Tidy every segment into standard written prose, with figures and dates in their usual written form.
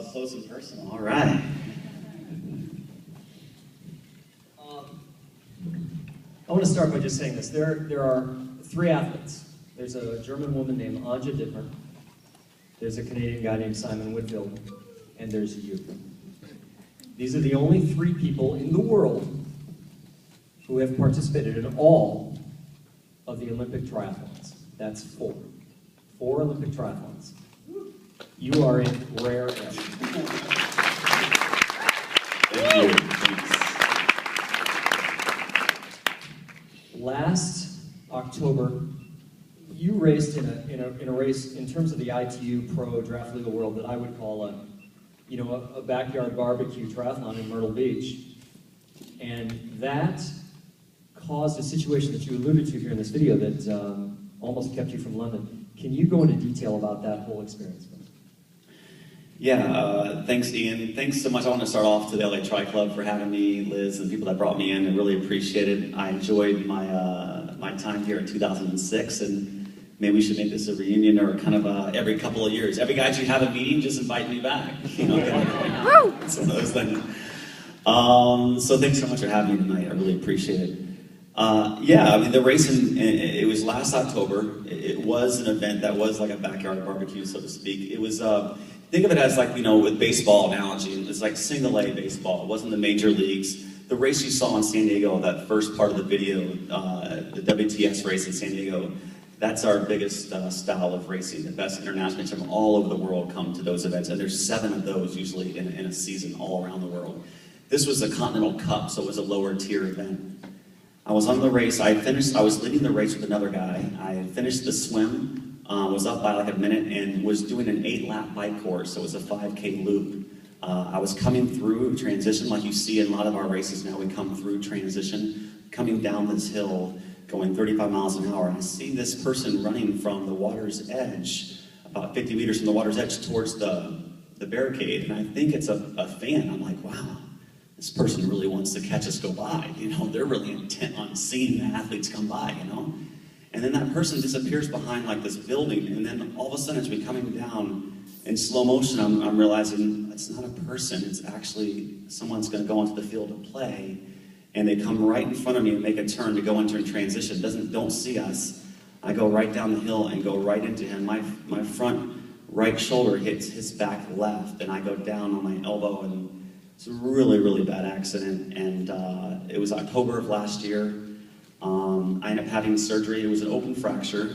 up close and personal. All right. I want to start by just saying this. There are 3 athletes. There's a German woman named Anja Dittmer. There's a Canadian guy named Simon Whitfield. And there's you. These are the only 3 people in the world who have participated in all of the Olympic triathlons. That's 4. 4 Olympic triathlons. You are in rare air. Thank you. Last October, you raced in a race in terms of the ITU Pro Draft Legal world that I would call a backyard barbecue triathlon in Myrtle Beach, and that caused a situation that you alluded to here in this video that almost kept you from London. Can you go into detail about that whole experience? Yeah, thanks, Ian. Thanks so much. I want to start off to the LA Tri Club for having me, Liz, and people that brought me in. I really appreciate it. I enjoyed my time here in 2006, and maybe we should make this a reunion or kind of every couple of years. Every guy you have a meeting, just invite me back. You know, it's one of those things. So thanks so much for having me tonight. I really appreciate it. Yeah, I mean, the race, it was last October. It was an event that was like a backyard barbecue, so to speak. It was, think of it as like, with baseball analogy. It's like single A baseball. It wasn't the major leagues. The race you saw in San Diego, that first part of the video, the WTS race in San Diego, that's our biggest style of racing. The best internationals from all over the world come to those events, and there's 7 of those usually in a season all around the world. This was a Continental Cup, so it was a lower tier event. I was on the race. I was leading the race with another guy. I had finished the swim, was up by like a minute, and was doing an 8-lap bike course. So it was a 5K loop. I was coming through transition, like you see in a lot of our races now. We come through transition, coming down this hill, going 35 miles an hour. And I see this person running from the water's edge, about 50 meters from the water's edge towards the barricade. And I think it's a fan. I'm like, wow. This person really wants to catch us go by, they're really intent on seeing the athletes come by, And then that person disappears behind like this building, and then all of a sudden as we're coming down in slow motion, I'm realizing it's not a person, it's actually someone's gonna go onto the field to play, and they come right in front of me and make a turn to go into a transition, don't see us. I go right down the hill and go right into him. My front right shoulder hits his back left, and I go down on my elbow, and it's a really, really bad accident, and it was October of last year. I ended up having surgery. It was an open fracture.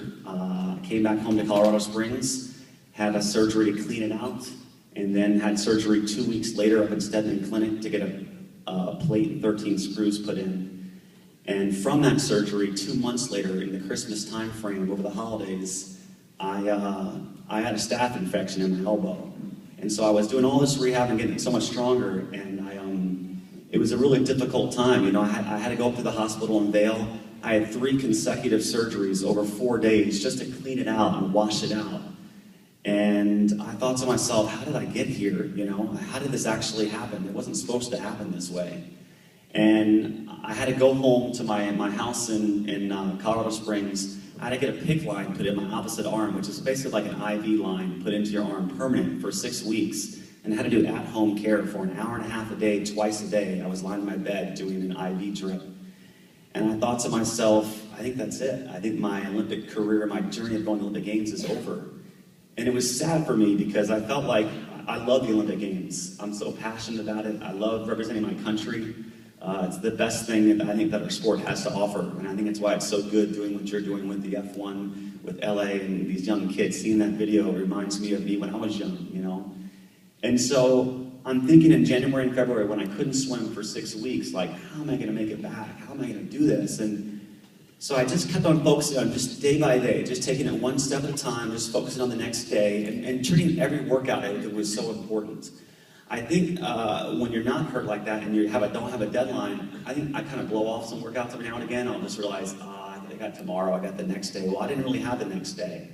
Came back home to Colorado Springs, had a surgery to clean it out, and then had surgery 2 weeks later up in Stedman Clinic to get a plate and 13 screws put in. And from that surgery, 2 months later, in the Christmas time frame over the holidays, I had a staph infection in my elbow. And so I was doing all this rehab and getting so much stronger, and it was a really difficult time. I had to go up to the hospital in Vail. I had 3 consecutive surgeries over 4 days just to clean it out and wash it out. And I thought to myself, how did I get here? How did this actually happen? It wasn't supposed to happen this way. And I had to go home to my house in Colorado Springs. I had to get a PICC line put in my opposite arm, which is basically like an IV line put into your arm permanent for 6 weeks. And I had to do at-home care for an hour and a half a day, twice a day. I was lying in my bed doing an IV drip. And I thought to myself, I think that's it. I think my Olympic career, my journey of going to Olympic Games is over. And it was sad for me because I felt like I love the Olympic Games. I'm so passionate about it. I love representing my country. It's the best thing that I think that our sport has to offer. And I think it's why it's so good doing what you're doing with the F1, with LA and these young kids. Seeing that video reminds me of me when I was young, And so I'm thinking in January and February when I couldn't swim for 6 weeks, like, how am I gonna make it back? How am I gonna do this? And so I just kept on focusing on just day by day, just taking it one step at a time, just focusing on the next day, and treating every workout that was so important. I think when you're not hurt like that and you don't have a deadline, I think I kind of blow off some workouts every now and again. I'll just realize, I got tomorrow, I got the next day. Well, I didn't really have the next day.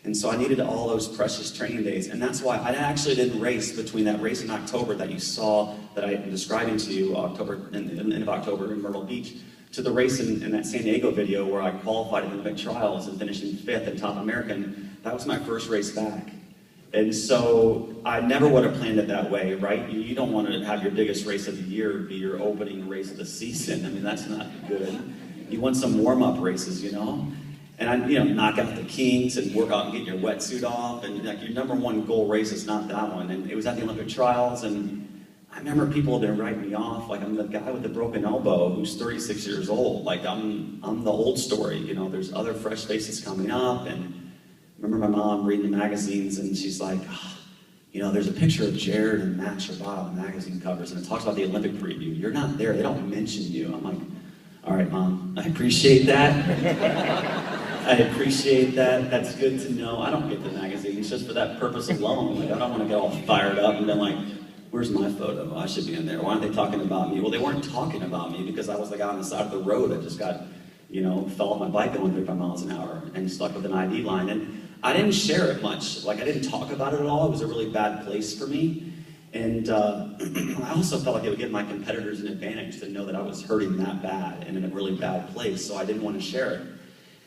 And so I needed all those precious training days. And that's why I actually didn't race between that race in October that you saw, that I'm describing to you, end of October in Myrtle Beach, to the race in that San Diego video where I qualified in the Olympic trials and finished in 5th and top American. That was my first race back. And so I never would have planned it that way, right? You don't want to have your biggest race of the year be your opening race of the season. I mean, that's not good. You want some warm-up races, you know? And I, knock out the kinks and work out and get your wetsuit off. And like your number one goal race is not that one. And it was at the Olympic trials, and I remember people have been writing me off. Like, I'm the guy with the broken elbow who's 36 years old. Like, I'm the old story. There's other fresh faces coming up. And I remember my mom reading the magazines, and she's like, there's a picture of Jared and Matt Sherbatt on the magazine covers, and it talks about the Olympic preview. You're not there. They don't mention you. I'm like, all right, Mom, I appreciate that. I appreciate that. That's good to know. I don't get the magazines just for that purpose alone. Like, I don't want to get all fired up and be like, where's my photo? I should be in there. Why aren't they talking about me? Well, they weren't talking about me because I was the guy on the side of the road that just got, fell off my bike going 35 miles an hour and stuck with an ID line. And I didn't share it much. Like, I didn't talk about it at all. It was a really bad place for me. And I also felt like it would give my competitors an advantage to know that I was hurting that bad and in a really bad place, so I didn't want to share it.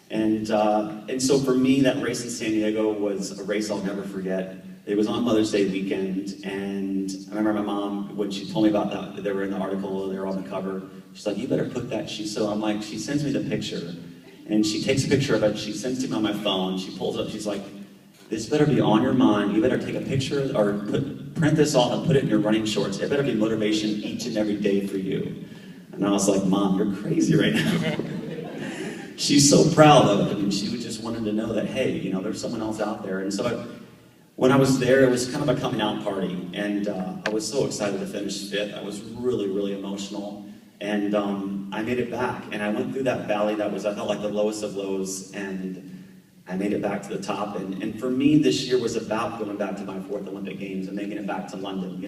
And so for me, that race in San Diego was a race I'll never forget. It was on Mother's Day weekend, and I remember my mom, when she told me about that, they were in the article, they were on the cover, she's like, you better put that, so I'm like, she sends me the picture, and she takes a picture of it, she sends it to me on my phone, she pulls it up, she's like, this better be on your mind, you better take a picture, or print this off and put it in your running shorts, it better be motivation each and every day for you. And I was like, Mom, you're crazy right now. She's so proud of it. I mean, she just wanted to know that, hey, there's someone else out there. And so when I was there, it was kind of a coming out party. And I was so excited to finish fifth. I was really, really emotional. And I made it back. And I went through that valley that was, I felt like the lowest of lows. And I made it back to the top. And for me, this year was about going back to my fourth Olympic Games and making it back to London,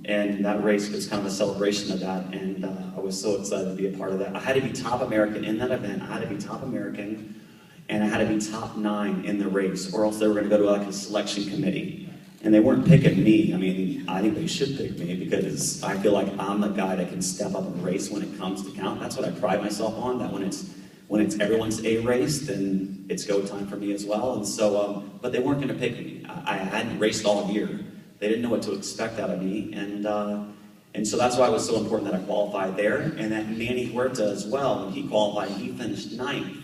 And that race was kind of a celebration of that, and I was so excited to be a part of that. I had to be top American in that event. I had to be top American, and I had to be top 9 in the race, or else they were going to go to like a selection committee. And they weren't picking me. I mean, I think they should pick me because I feel like I'm the guy that can step up and race when it comes to count. That's what I pride myself on, that when it's everyone's A race, then it's go time for me as well. And so, but they weren't going to pick me. I hadn't raced all year. They didn't know what to expect out of me, and so that's why it was so important that I qualified there, and that Manny Huerta as well, when he qualified, he finished 9th.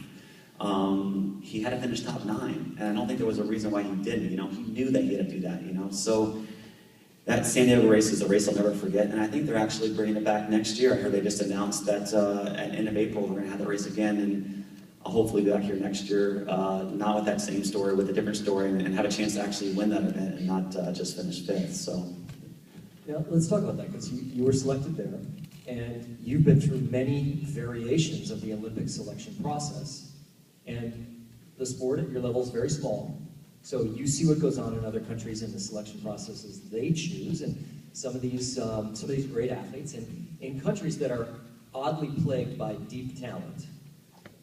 He had to finish top 9, and I don't think there was a reason why he didn't, he knew that he had to do that, so that San Diego race is a race I'll never forget, and I think they're actually bringing it back next year. I heard they just announced that at the end of April, we're going to have the race again, and I'll hopefully be back here next year, not with that same story, with a different story, and have a chance to actually win that event and not just finish 5th. So, yeah, let's talk about that, because you were selected there, and you've been through many variations of the Olympic selection process, and the sport at your level is very small, so you see what goes on in other countries in the selection processes they choose, and some of these great athletes, and in countries that are oddly plagued by deep talent.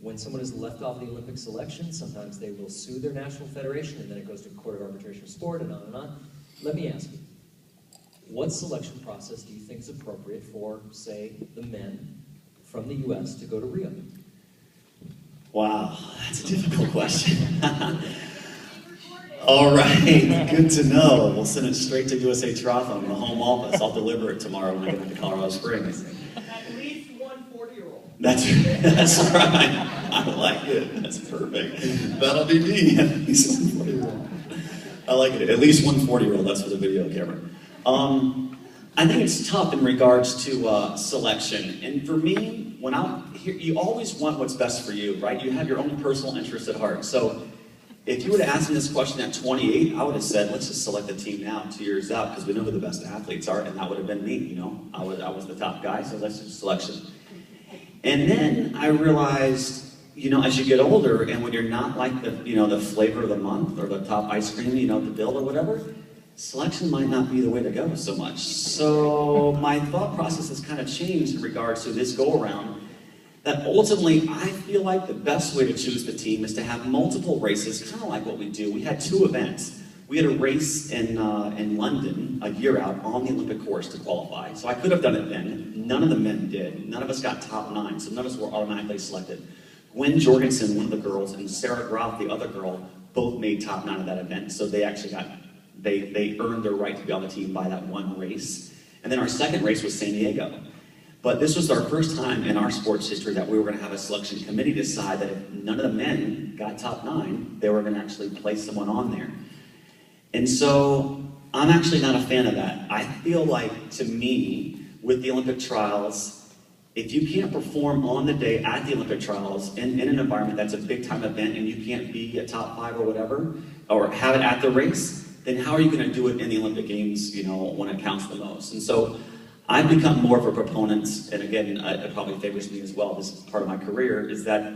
When someone is left off the Olympic selection, sometimes they will sue their national federation, and then it goes to Court of Arbitration of Sport, and on and on. Let me ask you, what selection process do you think is appropriate for, say, the men from the U.S. to go to Rio? Wow, that's a difficult question. All right, good to know. We'll send it straight to USA Triathlon, the home office. I'll deliver it tomorrow when I get back to Colorado Springs. At least one 40-year-old. That's right. I like it. That's perfect. That'll be me. At least one 40-year-old. I like it. At least one 40-year-old. That's for the video camera. I think it's tough in regards to selection. And for me, when you always want what's best for you, right? You have your own personal interest at heart. So if you would have asked me this question at 28, I would have said, let's just select a team now, 2 years out, because we know who the best athletes are, and that would have been me, I was the top guy, so let's just selection. And then I realized, as you get older, and when you're not like the flavor of the month, or the top ice cream, the build or whatever, selection might not be the way to go so much. So my thought process has kind of changed in regards to this go-around, that ultimately I feel like the best way to choose the team is to have multiple races, kind of like what we do. We had 2 events. We had a race in London a year out on the Olympic course to qualify. So I could have done it then. None of the men did. None of us got top 9, so none of us were automatically selected. Gwen Jorgensen, one of the girls, and Sarah Groff, the other girl, both made top 9 of that event, so they actually they earned their right to be on the team by that one race. And then our second race was San Diego. But this was our first time in our sports history that we were going to have a selection committee decide that if none of the men got top 9, they were going to actually place someone on there. And so I'm actually not a fan of that. I feel like, to me, with the Olympic trials, if you can't perform on the day at the Olympic trials in an environment that's a big time event and you can't be a top 5 or whatever, or have it at the race, then how are you going to do it in the Olympic Games, when it counts the most? And so I've become more of a proponent, and again, it probably favors me as well, this part of my career, is that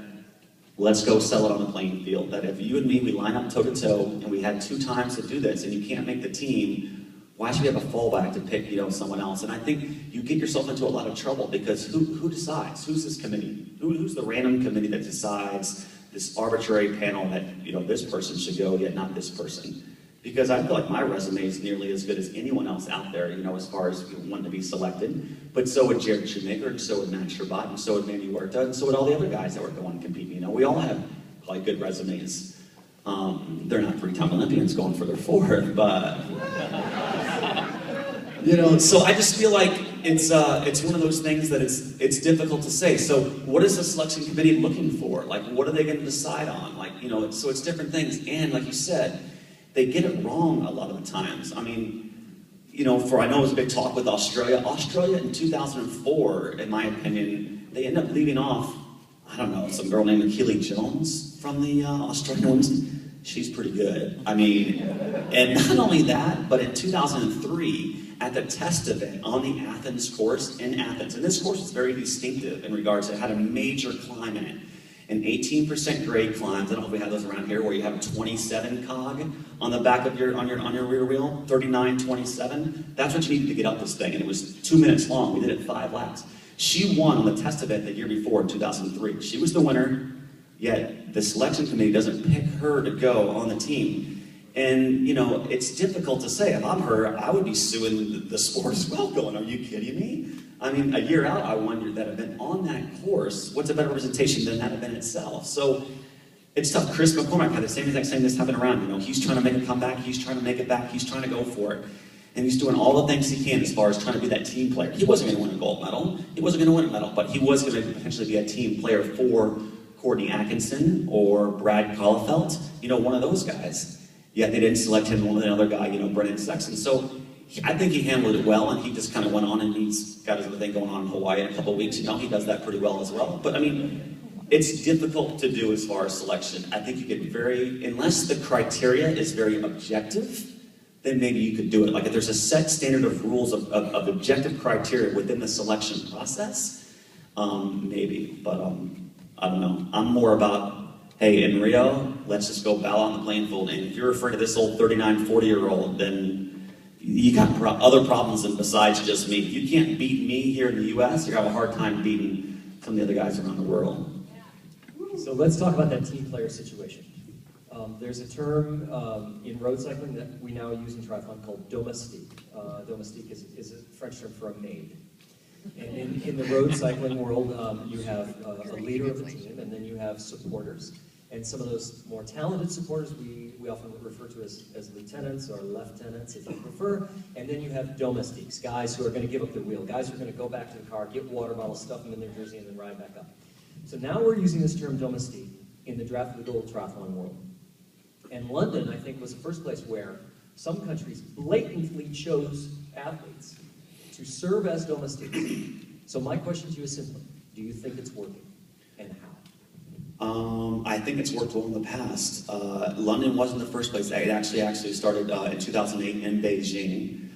let's go sell it on the playing field. That if you and me, we line up toe-to-toe, and we had 2 times to do this, and you can't make the team, why should we have a fallback to pick, someone else? And I think you get yourself into a lot of trouble, because who decides? Who's this committee? Who's the random committee that decides this arbitrary panel that, this person should go, yet not this person? Because I feel like my resume is nearly as good as anyone else out there, as far as wanting to be selected. But so would Jared Shoemaker, and so would Max Sherbat, and so would Mandy Huerta, and so would all the other guys that were going to compete. We all have probably good resumes. They're not 3-time Olympians going for their 4th, but so I just feel like it's one of those things that it's difficult to say. So what is the selection committee looking for? Like, what are they going to decide on? So it's different things. And like you said, they get it wrong a lot of the times. I know it was a big talk with Australia. Australia in 2004, in my opinion, they end up leaving off, some girl named Keely Jones from the Australian women's. She's pretty good. And not only that, but in 2003, at the test event on the Athens course in Athens, and this course is very distinctive in regards to it had a major climb in it. An 18% grade climbs. I don't know if we have those around here, where you have a 27 cog on the back of your rear wheel, 39.27. That's what you needed to get up this thing, and it was 2 minutes long. We did it 5 laps. She won on the test event the year before in 2003. She was the winner, yet the selection committee doesn't pick her to go on the team. And it's difficult to say. If I'm her, I would be suing the sport as well, going, "Are you kidding me?" A year out, I wondered that event on that course, what's a better representation than that event itself? So it's tough. Chris McCormack had the same exact thing this happened around. He's trying to make a comeback, he's trying to make it back, he's trying to go for it. And he's doing all the things he can as far as trying to be that team player. He wasn't going to win a gold medal, he wasn't going to win a medal, but he was going to potentially be a team player for Courtney Atkinson or Brad Caulfield, one of those guys. Yet they didn't select him over another guy, Brennan Sexton. So I think he handled it well, and he just kind of went on, and he's got his other thing going on in Hawaii in a couple of weeks. He does that pretty well as well. But it's difficult to do as far as selection. I think you get unless the criteria is very objective, then maybe you could do it. Like if there's a set standard of rules of objective criteria within the selection process, maybe. But I don't know. I'm more about, hey, in Rio, let's just go battle on the playing field. And if you're referring to this old 39, 40-year-old, then you got other problems than besides just me. If you can't beat me here in the U.S., you're going to have a hard time beating some of the other guys around the world. So let's talk about that team player situation. There's a term in road cycling that we now use in triathlon called domestique. Domestique is a French term for a maid. And in the road cycling world, you have a leader of the team, and then you have supporters. And some of those more talented supporters we often refer to as lieutenants or lieutenants, if you prefer. And then you have domestiques, guys who are going to give up the wheel, guys who are going to go back to the car, get water bottles, stuff them in their jersey, and then ride back up. So now we're using this term domestique in the draft of the gold triathlon world. And London, I think, was the first place where some countries blatantly chose athletes to serve as domestiques. So my question to you is simple: do you think it's working, and how? I think it's worked well in the past. London wasn't the first place. It actually started in 2008 in Beijing.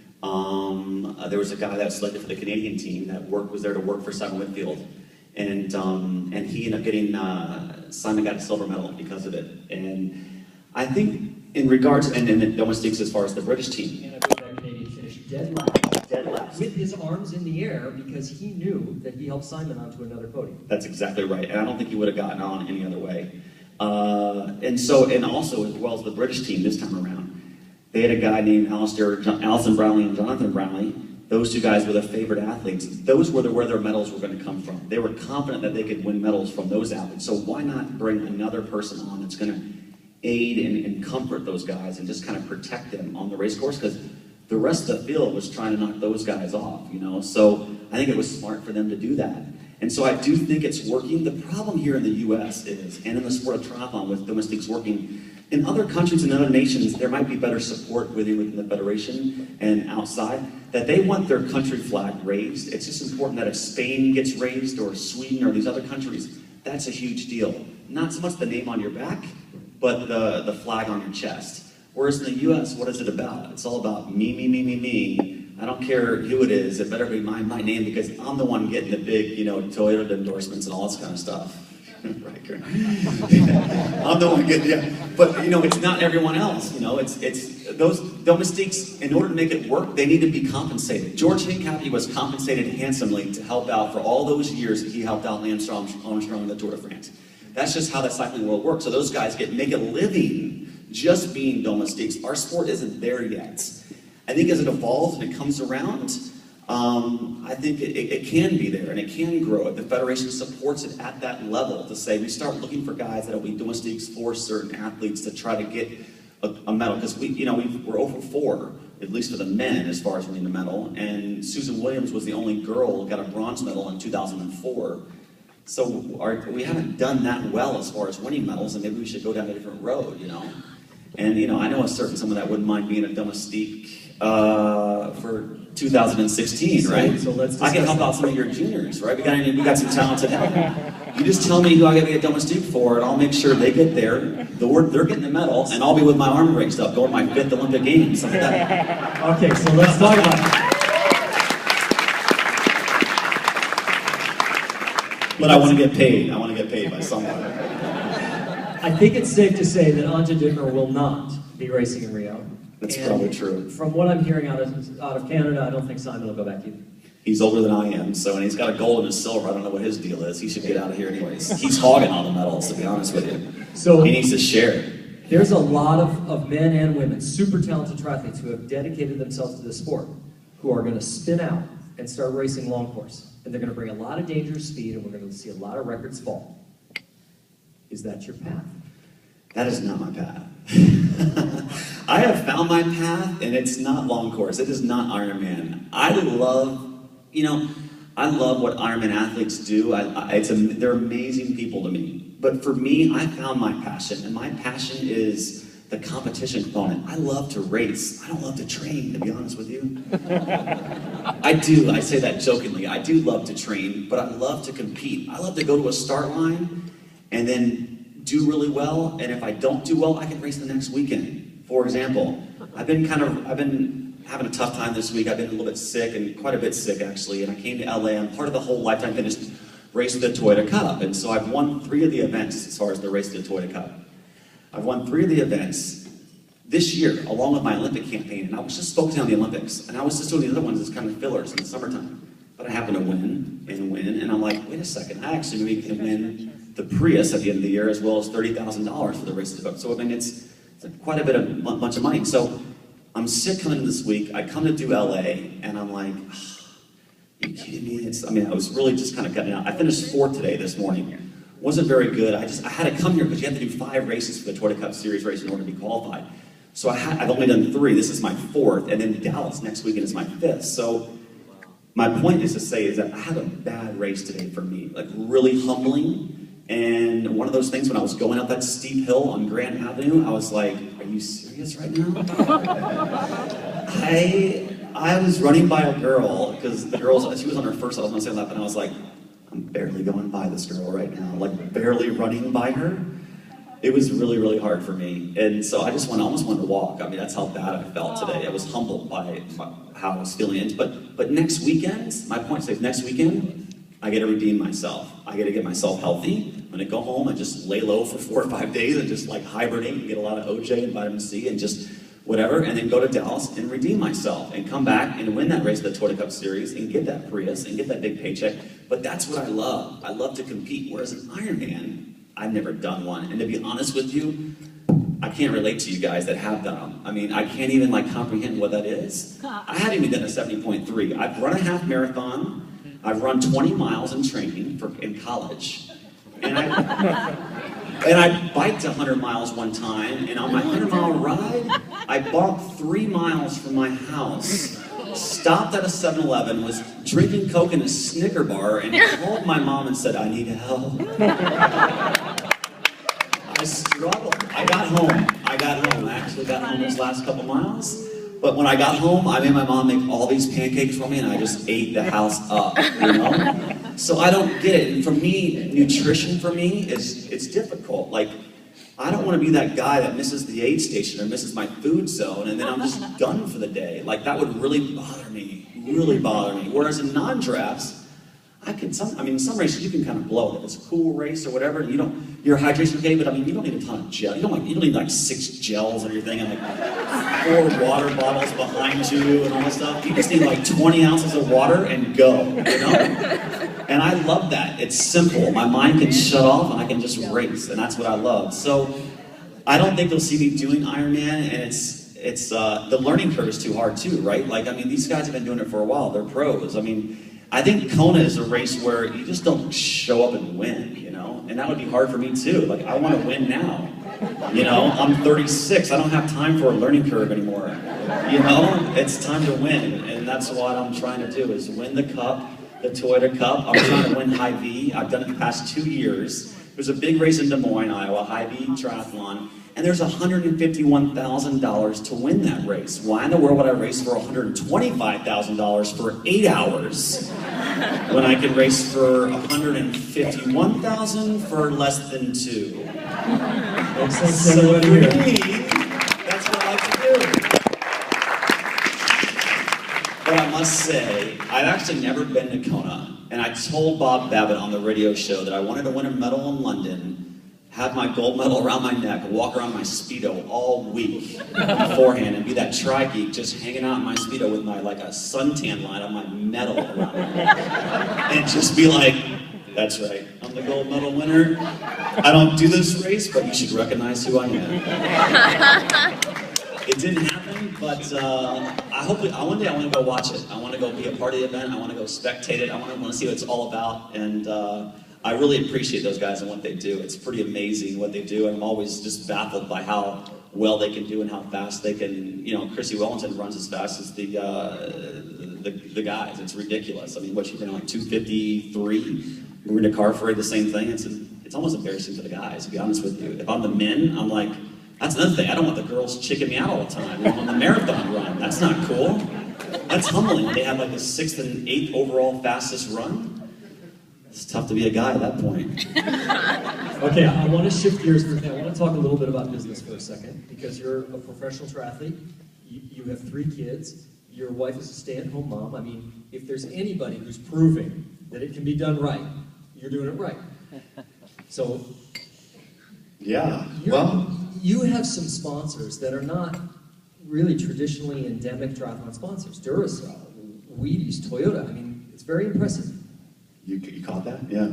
There was a guy that was selected for the Canadian team that was there to work for Simon Whitfield, and he ended up getting Simon got a silver medal because of it. And I think in regards and domestiques as far as the British team. And I believe that Canadian finished dead last with his arms in the air because he knew that he helped Simon onto another podium. That's exactly right, and I don't think he would have gotten on any other way. And also, as well as the British team this time around, they had a guy named Alison Brownlee and Jonathan Brownlee. Those two guys were the favorite athletes. Those were where their medals were going to come from. They were confident that they could win medals from those athletes. So why not bring another person on that's going to aid and comfort those guys and just kind of protect them on the race course, because the rest of the field was trying to knock those guys off, you know? So I think it was smart for them to do that. And so I do think it's working. The problem here in the US is, and in the sport of triathlon with domestiques working, in other countries and other nations, there might be better support within the federation and outside, that they want their country flag raised. It's just important that if Spain gets raised or Sweden or these other countries, that's a huge deal. Not so much the name on your back, but the flag on your chest. Whereas in the US, what is it about? It's all about me, me, me, me, me. I don't care who it is, it better be my name, because I'm the one getting the big, you know, Toyota endorsements and all this kind of stuff. Right, correct. I'm the one getting, yeah. But, you know, it's not everyone else, you know. It's those domestiques, in order to make it work, they need to be compensated. George Hincapie was compensated handsomely to help out for all those years that he helped out Lance Armstrong in the Tour de France. That's just how the cycling world works. So those guys make a living just being domestiques. Our sport isn't there yet. I think as it evolves and it comes around, I think it can be there and it can grow. If the federation supports it at that level, to say we start looking for guys that will be domestiques for certain athletes to try to get a medal, because we're over 4, at least for the men, as far as winning the medal. And Susan Williams was the only girl who got a bronze medal in 2004. So we haven't done that well as far as winning medals, and maybe we should go down a different road, you know. And I know a certain someone that wouldn't mind being a domestique for 2016, right? So let's I can help out some of your juniors, right? We got some talented help. You just tell me who I got to get domestique for, and I'll make sure they get there. They're getting the medal, and I'll be with my arm raised up, going to my 5th Olympic Games, something like that. Okay, so let's talk about it. But I want to get paid. I want to get paid by someone. I think it's safe to say that Anja Dittmer will not be racing in Rio. That's probably true. From what I'm hearing out of Canada, I don't think Simon will go back either. He's older than I am, and he's got a gold and a silver. I don't know what his deal is. He should get out of here anyways. He's hogging all the medals, to be honest with you. So he needs to share. There's a lot of men and women, super talented triathletes, who have dedicated themselves to this sport, who are going to spin out and start racing long course. And they're going to bring a lot of dangerous speed, and we're going to see a lot of records fall. Is that your path? That is not my path. I have found my path, and it's not long course. It is not Ironman. I love what Ironman athletes do. They're amazing people to me. But for me, I found my passion, and my passion is the competition component. I love to race. I don't love to train, to be honest with you. I do. I say that jokingly. I do love to train, but I love to compete. I love to go to a start line and then do really well, and if I don't do well, I can race the next weekend. For example, I've been having a tough time this week. I've been a little bit sick, and quite a bit sick actually, and I came to LA. I'm part of the whole Lifetime Fitness race of the Toyota Cup, and so I've won 3 of the events as far as the race of the Toyota Cup. I've won 3 of the events this year, along with my Olympic campaign, and I was just focusing on the Olympics, and I was just doing the other ones as kind of fillers in the summertime. But I happened to win, and I'm like, wait a second, I actually maybe can win the Prius at the end of the year, as well as $30,000 for the race of the book. So I mean, it's quite a bunch of money. So I'm sick coming in this week. I come to do LA, and I'm like, are you kidding me? I was really just kind of cutting out. I finished 4th today this morning. Wasn't very good. I had to come here because you have to do 5 races for the Toyota Cup Series race in order to be qualified. So I've only done 3. This is my 4th, and then Dallas next weekend is my 5th. So my point is to say is that I had a bad race today for me, like really humbling. And one of those things, when I was going up that steep hill on Grand Avenue, I was like, are you serious right now? I was running by a girl, because the girl, she was on her first, I was on the second lap, and I was like, I'm barely going by this girl right now, like barely running by her. It was really, really hard for me. And so I almost wanted to walk. I mean, that's how bad I felt today. I was humbled by how I was feeling. But next weekend, my point is next weekend, I get to redeem myself. I get to get myself healthy. I'm gonna go home and just lay low for 4 or 5 days and just like hibernate and get a lot of OJ and vitamin C and just whatever, and then go to Dallas and redeem myself and come back and win that race of the Toyota Cup Series and get that Prius and get that big paycheck. But that's what I love. I love to compete. Whereas an Ironman, I've never done one. And to be honest with you, I can't relate to you guys that have done them. I mean, I can't even like comprehend what that is. I haven't even done a 70.3. I've run a half marathon. I've run 20 miles in training in college. And And I biked 100 miles one time, and on my 100-mile ride, I walked 3 miles from my house, stopped at a 7-Eleven, was drinking Coke in a Snicker bar, and called my mom and said, I need help. I struggled. I got home. I actually got home those last couple miles. But when I got home, I made my mom make all these pancakes for me, and I just ate the house up, you know? So I don't get it. And for me, nutrition for me it's difficult. Like, I don't want to be that guy that misses the aid station or misses my food zone, and then I'm just done for the day. Like, that would really bother me. Whereas in non-drafts, in some races you can kind of blow it. If it's a cool race or whatever, your hydration okay, but I mean, you don't need a ton of gel. You don't need like 6 gels on your thing and like 4 water bottles behind you and all that stuff. You just need like 20 ounces of water and go, you know? And I love that. It's simple. My mind can shut off and I can just race, and that's what I love. So I don't think they'll see me doing Ironman, and it's the learning curve is too hard too, right? Like, I mean, these guys have been doing it for a while. They're pros. I mean, I think Kona is a race where you just don't show up and win, you know? And that would be hard for me too. Like, I want to win now. You know, I'm 36. I don't have time for a learning curve anymore. You know, it's time to win. And that's what I'm trying to do, is win the cup, the Toyota Cup. I'm trying to win High V. I've done it the past 2 years. There's a big race in Des Moines, Iowa, High V triathlon. And there's $151,000 to win that race. Why in the world would I race for $125,000 for 8 hours when I could race for $151,000 for less than 2? So for me, that's what I like to do. But I must say, I've actually never been to Kona, and I told Bob Babbitt on the radio show that I wanted to win a medal in London, have my gold medal around my neck, walk around my Speedo all week beforehand, and be that tri-geek just hanging out in my Speedo with my, like, a suntan line on my medal around my neck. And just be like, that's right, I'm the gold medal winner. I don't do this race, but you should recognize who I am. It didn't happen, but one day I want to go watch it. I want to go be a part of the event. I want to go spectate it. I want to see what it's all about. And I really appreciate those guys and what they do. It's pretty amazing what they do, and I'm always just baffled by how well they can do and how fast they can. You know, Chrissy Wellington runs as fast as the guys. It's ridiculous. I mean, what, she's been like 253. Marina Carfrey, the same thing. It's almost embarrassing for the guys, to be honest with you. If I'm the men, I'm like, that's another thing. I don't want the girls chicking me out all the time on the marathon run. That's not cool. That's humbling when they have like the 6th and 8th overall fastest run. It's tough to be a guy at that point. Okay, I want to shift gears for a minute. I want to talk a little bit about business for a second, because you're a professional triathlete. You have 3 kids. Your wife is a stay-at-home mom. I mean, if there's anybody who's proving that it can be done right, you're doing it right. So, yeah, you have some sponsors that are not really traditionally endemic triathlon sponsors. Duracell, Wheaties, Toyota. I mean, it's very impressive. You caught that? Yeah.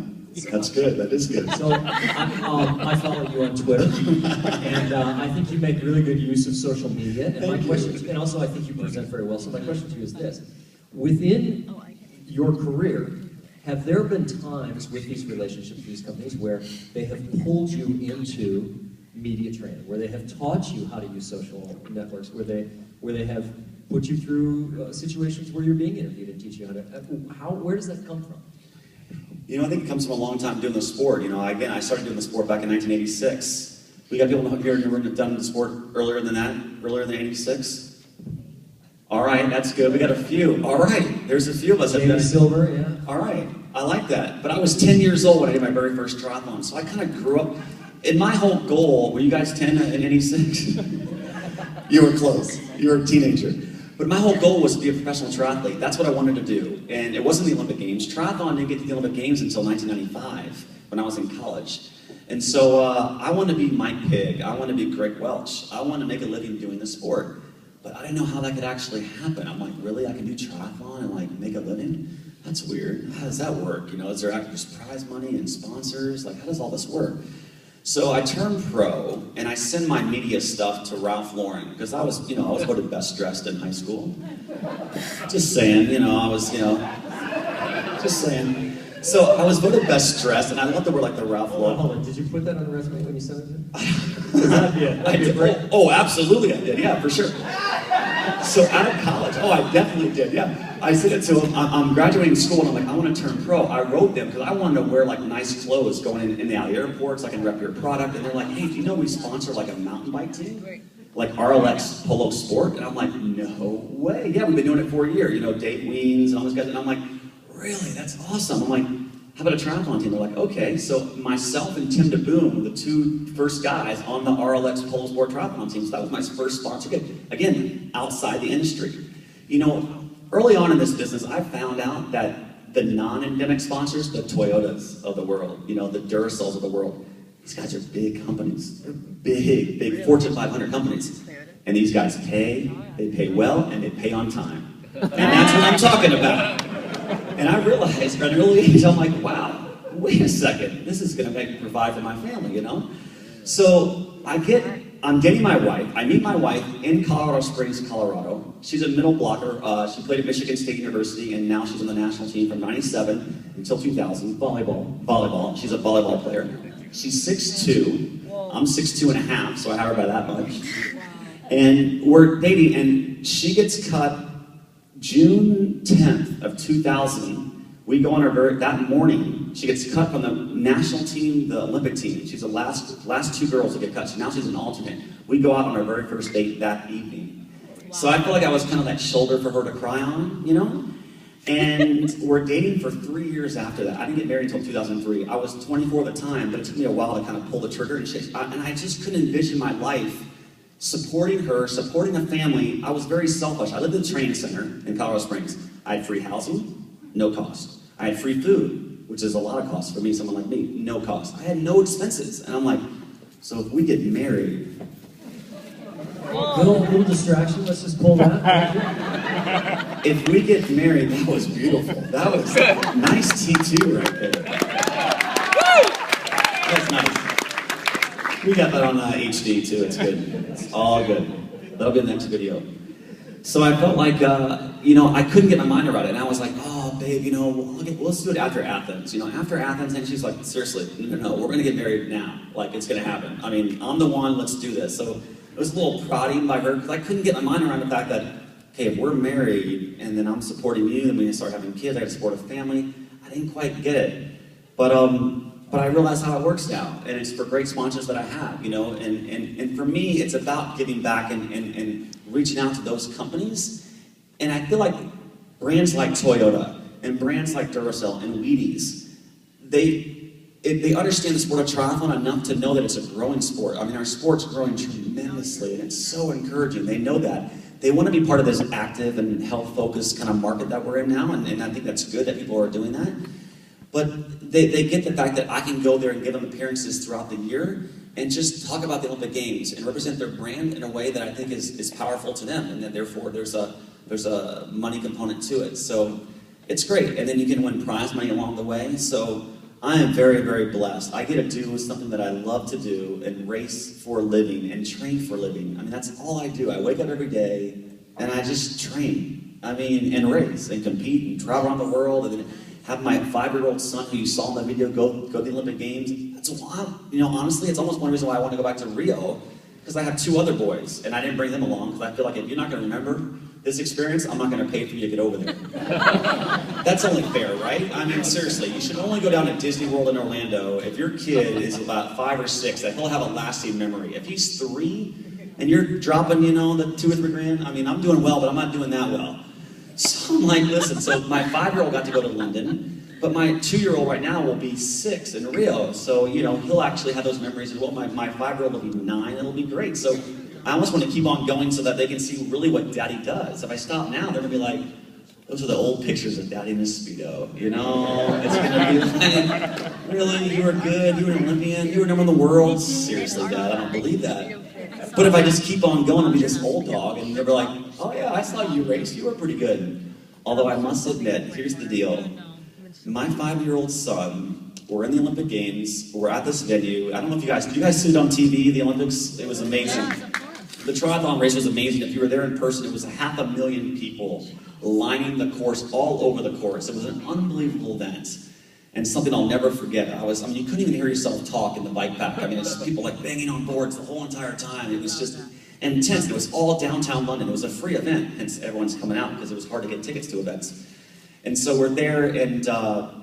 That's good. That is good. So I follow you on Twitter, and I think you make really good use of social media. And my question, and also I think you present very well. So my question to you is this: within your career, have there been times with these relationships with these companies where they have pulled you into media training, where they have taught you how to use social networks, where they have put you through situations where you're being interviewed and teach you where does that come from? You know, I think it comes from a long time doing the sport. You know, again, I started doing the sport back in 1986. We got people here who have done the sport earlier than that, earlier than 86. All right, that's good. We got a few. All right, there's a few of us. Jamie Silver, yeah. All right, I like that. But I was 10 years old when I did my very first triathlon, so I kind of grew up. And my whole goal, were you guys 10 in 86? You were close. You were a teenager. But my whole goal was to be a professional triathlete. That's what I wanted to do. And it wasn't the Olympic Games. Triathlon didn't get to the Olympic Games until 1995, when I was in college. And so I wanted to be Mike Pigg. I wanted to be Greg Welch. I wanted to make a living doing the sport. But I didn't know how that could actually happen. I'm like, really? I can do triathlon and like make a living? That's weird. How does that work? You know, is there just prize money and sponsors? Like, how does all this work? So I turned pro, and I send my media stuff to Ralph Lauren, because I was voted best dressed in high school. Just saying, just saying. So I was voted best dressed, and I love to wear like the Ralph Hold on, Lauren. hold on. Did you put that on the resume when you sent it to him? I did. Oh, absolutely I did. Yeah, for sure. So out of college, I definitely did. Yeah, I said it to him. I'm graduating school, and I'm like, I want to turn pro. I wrote them because I wanted to wear like nice clothes going in and out of airports. I can rep your product, and they're like, hey, do you know we sponsor like a mountain bike team? Like RLX Polo Sport? And I'm like, no way. Yeah, we've been doing it for a year. You know, Dave Weens and all those guys. And I'm like, really? That's awesome. I'm like, how about a triathlon team? They're like, okay. So myself and Tim DeBoom were the two first guys on the RLX Polo Sport triathlon team. So that was my first sponsor. Again, outside the industry. You know, early on in this business, I found out that the non-endemic sponsors, the Toyotas of the world, you know, the Duracells of the world, these guys are big companies. They're big Fortune 500 companies. And these guys pay, they pay well, and they pay on time. And that's what I'm talking about. And I realized at an early age, I'm like, wow, wait a second, this is gonna provide for my family, you know? So I'm getting my wife, I meet my wife in Colorado Springs, Colorado. She's a middle blocker. She played at Michigan State University, and now she's on the national team from 97 until 2000. Volleyball. She's a volleyball player. She's 6'2". I'm 6'2" and a half, so I have her by that much. And we're dating, and she gets cut June 10th of 2000. We go on that morning, she gets cut from the national team, the Olympic team. She's the last two girls to get cut. So now she's an alternate. We go out on our very first date that evening. So I feel like I was kind of that shoulder for her to cry on, you know? And we're dating for 3 years after that. I didn't get married until 2003. I was 24 at the time, but it took me a while to kind of pull the trigger and shake. And I just couldn't envision my life supporting her, supporting a family. I was very selfish. I lived in the training center in Colorado Springs. I had free housing, no cost. I had free food, which is a lot of cost for me, someone like me, no cost. I had no expenses. And I'm like, so if we get married. Little distraction, let's just pull that. If we get married, that was beautiful. That was nice T2 right there. That's nice. We got that on HD too, it's good. It's all good. That'll be the next video. So I felt like, you know, I couldn't get my mind around it. And I was like, oh, babe, you know, let's do it after Athens. You know, after Athens, and she's like, seriously, no, we're going to get married now. Like, it's going to happen. I mean, I'm the one, let's do this. So it was a little prodding by her, because I couldn't get my mind around the fact that, hey, if we're married, and then I'm supporting you, then we start having kids, I got to support a family. I didn't quite get it. But I realized how it works now, and it's for great sponsors that I have, you know, and for me, it's about giving back and reaching out to those companies. And I feel like brands like Toyota and brands like Duracell and Wheaties, they understand the sport of triathlon enough to know that it's a growing sport. I mean, our sport's growing tremendously, and it's so encouraging. They know that. They want to be part of this active and health-focused kind of market that we're in now, and I think that's good that people are doing that. But they get the fact that I can go there and give them appearances throughout the year and just talk about the Olympic Games and represent their brand in a way that I think is powerful to them, and that therefore there's a money component to it. So it's great, and then you can win prize money along the way. So I am very, very blessed. I get to do something that I love to do and race for a living and train for a living. I mean, that's all I do. I wake up every day and I just train. I mean, and race and compete and travel around the world, and then have my 5-year-old son, who you saw in the video, go to the Olympic Games. That's why, you know, honestly, it's almost one reason why I want to go back to Rio, because I have 2 other boys, and I didn't bring them along, because I feel like if you're not going to remember this experience, I'm not going to pay for you to get over there. That's only fair, right? I mean, seriously, you should only go down to Disney World in Orlando if your kid is about 5 or 6, that he'll have a lasting memory. If he's 3, and you're dropping, you know, the 2 or 3 grand, I mean, I'm doing well, but I'm not doing that well. So I'm like, listen, so my 5-year-old got to go to London, but my 2-year-old right now will be 6 in Rio. So, you know, he'll actually have those memories as well. My 5-year-old will be 9, it'll be great. So I almost want to keep on going so that they can see really what Daddy does. If I stop now, they're going to be like, those are the old pictures of Daddy in his Speedo, you know? It's going to be like, really, you were good, you were an Olympian, you were number 1 in the world? Seriously, Dad, I don't believe that. But if I just keep on going and be this old dog, and they'll be like, oh yeah, I saw you race, you were pretty good. Although I must admit, here's the deal. My 5-year-old son, we're in the Olympic Games, we're at this venue. I don't know if did you guys see it on TV, the Olympics? It was amazing. The triathlon race was amazing. If you were there in person, it was 500,000 people lining the course all over the course. It was an unbelievable event. And something I'll never forget, you couldn't even hear yourself talk in the bike pack. I mean, it's just people like banging on boards the whole entire time. It was just intense. It was all downtown London. It was a free event, hence everyone's coming out because it was hard to get tickets to events. And so we're there and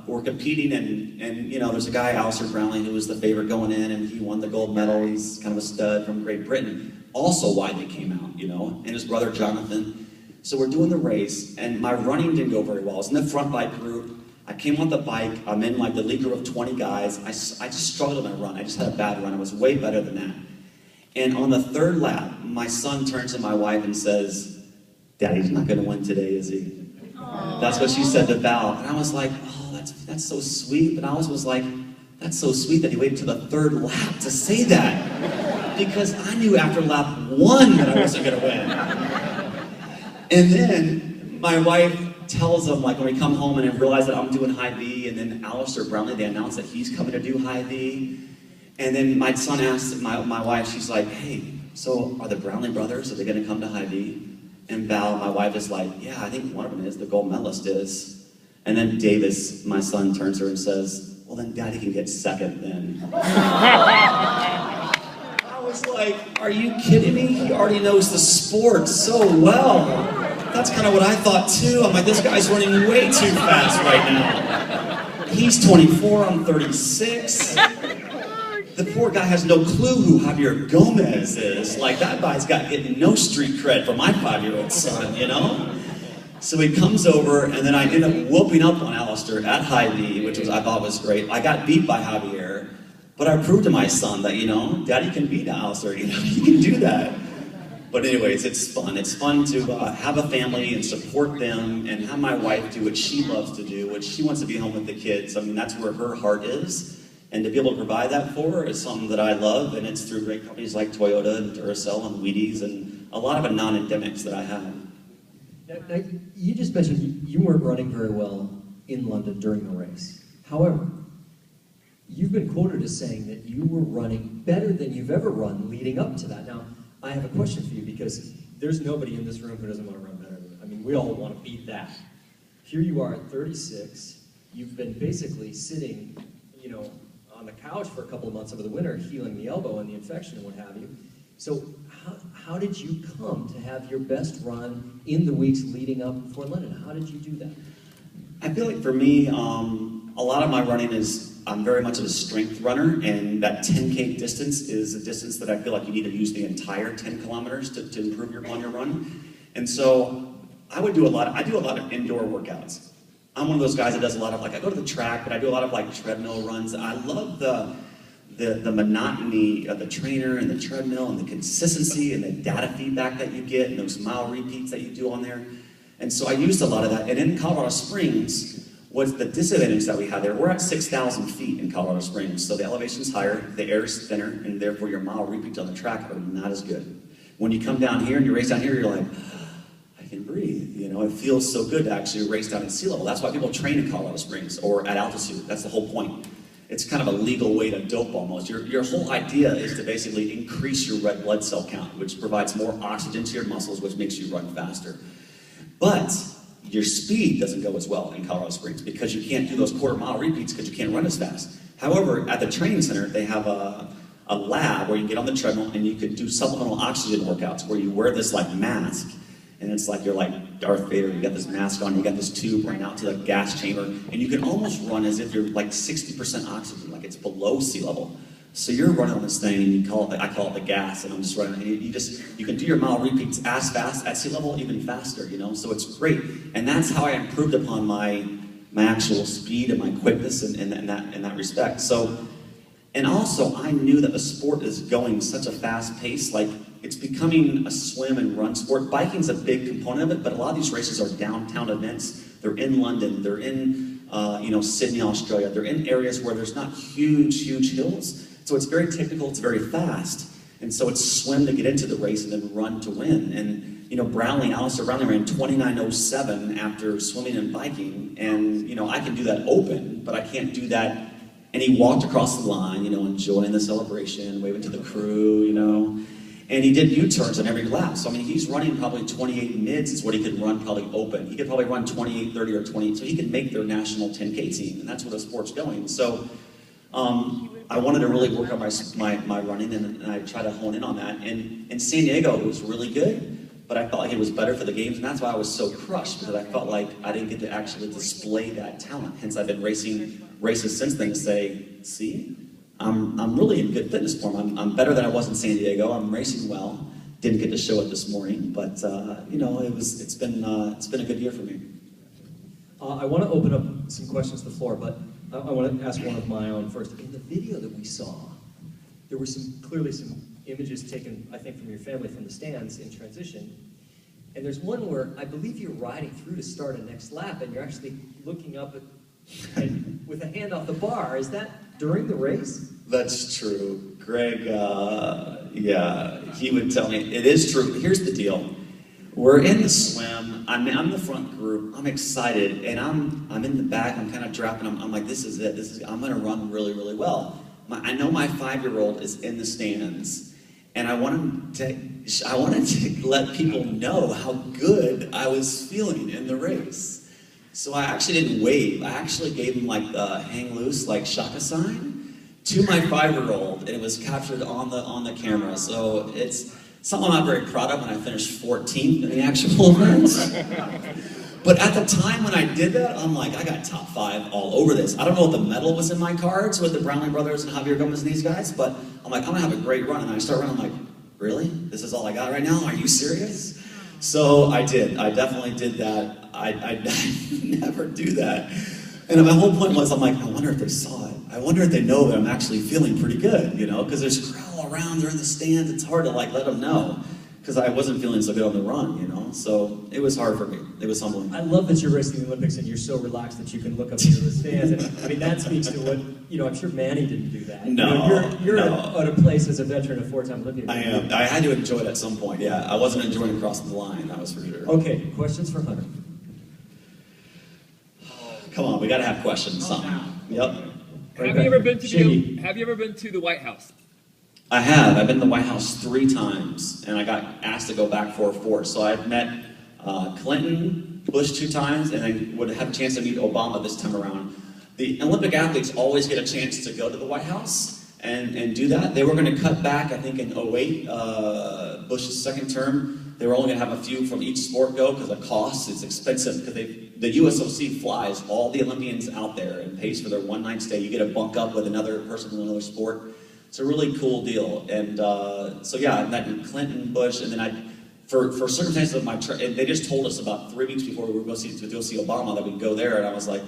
we're competing and there's a guy, Alistair Brownlee, who was the favorite going in and he won the gold medal. He's kind of a stud from Great Britain. Also widely came out, and his brother Jonathan. So we're doing the race and my running didn't go very well. I was in the front bike group. I came on the bike, I'm in like the league group of 20 guys. I just struggled in my run. I just had a bad run. I was way better than that. And on the third lap, my son turns to my wife and says, "Daddy's not gonna win today, is he?" Aww. That's what she said to Val. And I was like, oh, that's so sweet. But I was like, that's so sweet that he waited to the third lap to say that. Because I knew after lap 1 that I wasn't gonna win. And then my wife tells him, like when we come home and I realize that I'm doing high V, and then Alistair Brownlee, they announce that he's coming to do high V. And then my son asks my wife, she's like, "Hey, so are the Brownlee brothers, are they gonna come to high V?" And Val, my wife, is like, "Yeah, I think one of them is, the gold medalist is." And then Davis, my son, turns to her and says, "Well then Daddy can get second then." I was like, are you kidding me? He already knows the sport so well. That's kind of what I thought too. I'm like, this guy's running way too fast right now. He's 24, I'm 36. The poor guy has no clue who Javier Gomez is. Like, that guy's getting no street cred for my 5-year-old son, So he comes over, and then I end up whooping up on Alistair at high V, which I thought was great. I got beat by Javier, but I proved to my son that, Daddy can beat Alistair, he can do that. But anyways, it's fun. It's fun to have a family and support them and have my wife do what she loves to do, which she wants to be home with the kids. I mean, that's where her heart is. And to be able to provide that for her is something that I love. And it's through great companies like Toyota and Duracell and Wheaties and a lot of the non-endemics that I have. Now, you just mentioned you weren't running very well in London during the race. However, you've been quoted as saying that you were running better than you've ever run leading up to that. Now, I have a question for you because there's nobody in this room who doesn't want to run better than that. I mean, we all want to beat that. Here you are at 36. You've been basically sitting, on the couch for a couple of months over the winter, healing the elbow and the infection and what have you. So how did you come to have your best run in the weeks leading up before London? How did you do that? I feel like for me, a lot of my running is, I'm very much of a strength runner, and that 10K distance is a distance that I feel like you need to use the entire 10 kilometers to improve on your run. And so I do a lot of indoor workouts. I'm one of those guys that does a lot of, I go to the track, but I do a lot of treadmill runs. I love the monotony of the trainer and the treadmill and the consistency and the data feedback that you get and those mile repeats that you do on there. And so I used a lot of that. And in Colorado Springs, what's the disadvantage that we have there? We're at 6,000 feet in Colorado Springs, so the elevation's higher, the air is thinner, and therefore your mile repeats on the track are not as good. When you come down here and you race down here, you're like, I can breathe. It feels so good to actually race down at sea level. That's why people train in Colorado Springs or at altitude. That's the whole point. It's kind of a legal way to dope almost. Your whole idea is to basically increase your red blood cell count, which provides more oxygen to your muscles, which makes you run faster. But your speed doesn't go as well in Colorado Springs because you can't do those quarter-mile repeats because you can't run as fast. However, at the training center, they have a lab where you can get on the treadmill and you can do supplemental oxygen workouts where you wear this mask, and it's like you're like Darth Vader. You got this mask on, you got this tube running out to the gas chamber, and you can almost run as if you're 60% oxygen, like it's below sea level. So you're running on this thing, and I call it the gas, and I'm just running. And you can do your mile repeats as fast at sea level, even faster. So it's great, and that's how I improved upon my actual speed and my quickness in that respect. So, and also I knew that the sport is going such a fast pace, it's becoming a swim and run sport. Biking's a big component of it, but a lot of these races are downtown events. They're in London. They're in Sydney, Australia. They're in areas where there's not huge hills. So it's very technical, it's very fast. And so it's swim to get into the race and then run to win. And Alistair Brownlee ran 29:07 after swimming and biking. And I can do that open, but I can't do that. And he walked across the line, enjoying the celebration, waving to the crew, And he did U-turns on every lap. So, I mean, he's running probably 28 mids is what he could run probably open. He could probably run 28, 30, or 20. So he could make their national 10K team. And that's where the sport's going. So I wanted to really work on my running, and I tried to hone in on that. And in San Diego, it was really good. But I felt like it was better for the games. And that's why I was so crushed, because I felt like I didn't get to actually display that talent. Hence, I've been racing races since then to say, see? I'm really in good fitness form. I'm better than I was in San Diego. I'm racing well. Didn't get to show it this morning, but you know, it's been a good year for me. I want to open up some questions to the floor, but I want to ask one of my own first. In the video that we saw, there were clearly some images taken, I think, from your family from the stands in transition. And there's one where I believe you're riding through to start a next lap, and you're actually looking up and with a hand off the bar. Is that during the race? That's true. Greg, yeah, he would tell me. It is true. Here's the deal. We're in the swim. I'm the front group. I'm excited, and I'm in the back. I'm kind of dropping. I'm like, this is it. I'm going to run really, really well. I know my 5-year-old is in the stands, and I wanted to let people know how good I was feeling in the race. So I actually didn't wave. I actually gave him like the hang loose, like shaka sign to my 5-year-old, and it was captured on the camera. So it's something I'm not very proud of when I finished 14th in the actual event. But at the time when I did that, I'm like, I got top 5 all over this. I don't know if the medal was in my cards with the Brownlee brothers and Javier Gomez and these guys, but I'm like, I'm gonna have a great run. And I start running, I'm like, really? This is all I got right now? Are you serious? So I did. I definitely did that. I never do that. And my whole point was, I'm like, I wonder if they saw it. I wonder if they know that I'm actually feeling pretty good, you know, because there's a crowd all around, they're in the stands. It's hard to like let them know, because I wasn't feeling so good on the run, you know. So it was hard for me. It was humbling. I love that you're racing the Olympics and you're so relaxed that you can look up into the stands. And, I mean, that speaks to what, you know, I'm sure Manny didn't do that. No, you know, you're no. at a place as a veteran, a 4-time Olympian. I am. I had to enjoy it at some point, yeah. I wasn't enjoying crossing the line, that was for sure. Okay, questions for Hunter? Come on, we got to have questions. Something. Yep. Have you ever been to Shiggy. Have you ever been to the White House? I have. I've been to the White House 3 times, and I got asked to go back for a 4th. So I've met Clinton, Bush 2 times, and I would have a chance to meet Obama this time around. The Olympic athletes always get a chance to go to the White House and do that. They were going to cut back, I think, in 2008, Bush's 2nd term. They were only going to have a few from each sport go because of cost. It's expensive because the USOC flies all the Olympians out there and pays for their 1-night stay. You get a bunk up with another person from another sport. It's a really cool deal. And so yeah, I met Clinton, Bush, and then for circumstances of my trip, they just told us about 3 weeks before we were going to go see Obama that we'd go there, and I was like,